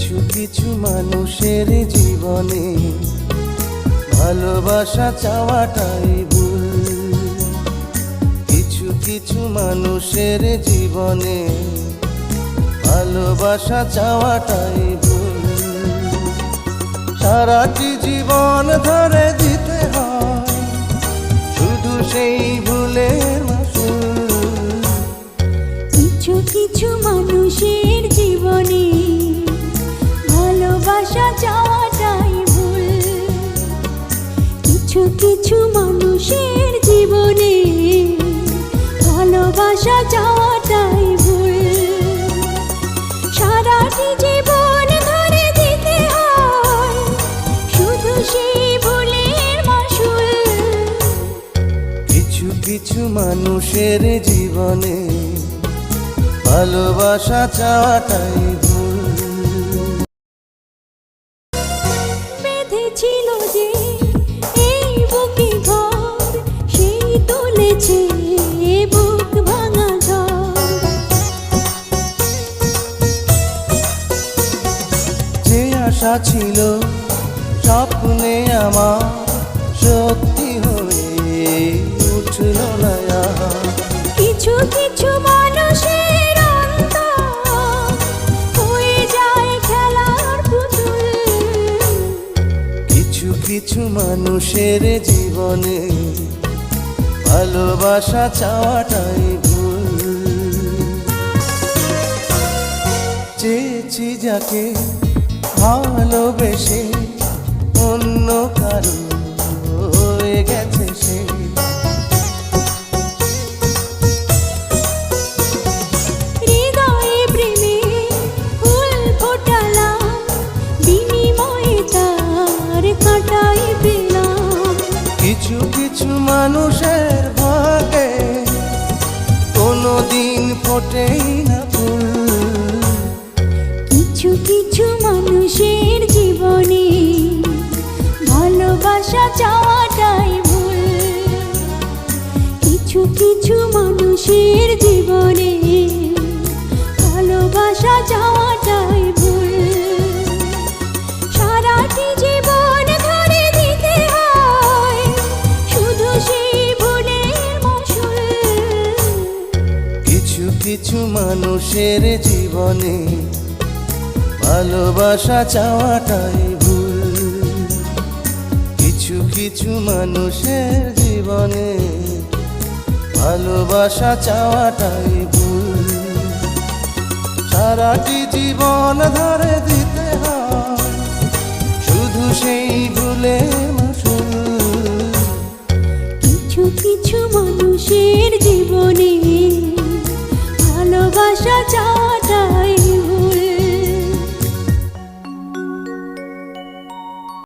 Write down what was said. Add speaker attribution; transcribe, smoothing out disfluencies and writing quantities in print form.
Speaker 1: কিছু কিছু মানুষের জীবনে ভালোবাসা চাওয়াটাই ভুল। কিছু কিছু মানুষের জীবনে ভালোবাসা চাওয়াটাই ভুল। সারাটি জীবন ধরে দিতে হয় শুধু সেই ভুলের মাসুল।
Speaker 2: কিছু কিছু মানুষের জীবনে ভালোবাসা চাওয়াটাই ভুল। কিছু কিছু মানুষের জীবনে ভালোবাসা চাওয়াটাই ভুল। সারাটি জীবন ধরে দিতে হয় শুধু সেই ভুলের মাসুল।
Speaker 1: কিছু কিছু মানুষের জীবনে ভালোবাসা চাওয়াটাই ভুল।
Speaker 2: বেঁধেছিল যে এই বুকে ঘর, সেই তুলেছে বুক ভাঙা ঝড়।
Speaker 1: যে আশা ছিল স্বপ্নে আমার সত্যি হয়ে উঠল না আর।
Speaker 2: কিছু কিছু মানুষের অন্তর হয়ে যায় খেলার পুতুল।
Speaker 1: কিছু কিছু মানুষের জীবনে ভালোবাসা চাওয়াটাই ভুল। চেয়েছি যাকে ভালোবেসে অন্য কারো হয়ে গেছে সে।
Speaker 2: হৃদয়ে প্রেমে ফুল ফোটালাম, বিনিময়ে তার কাঁটাই পেলাম।
Speaker 1: কিছু কিছু মানুষের ভাগে কোনোদিন ফোটেই না ফুল।
Speaker 2: কিছু কিছু মানুষের জীবনে ভালোবাসা চাওয়াটাই ভুল। কিছু কিছু মানুষের জীবনে ভালোবাসা চাওয়াটাই ভুল। সারাটি জীবন ধরে দিতে হয় শুধু সেই ভুলের মাসুল।
Speaker 1: কিছু কিছু মানুষের জীবনে ভালোবাসা চাওয়াটাই ভুল। কিছু কিছু মানুষের জীবনে ভালোবাসা চাওয়াটাই ভুল। সারাটি জীবন ধরে দিতে হয় শুধু সেই ভুলের মাসুল।
Speaker 2: কিছু কিছু মানুষের জীবনে ভালোবাসা চাওয়া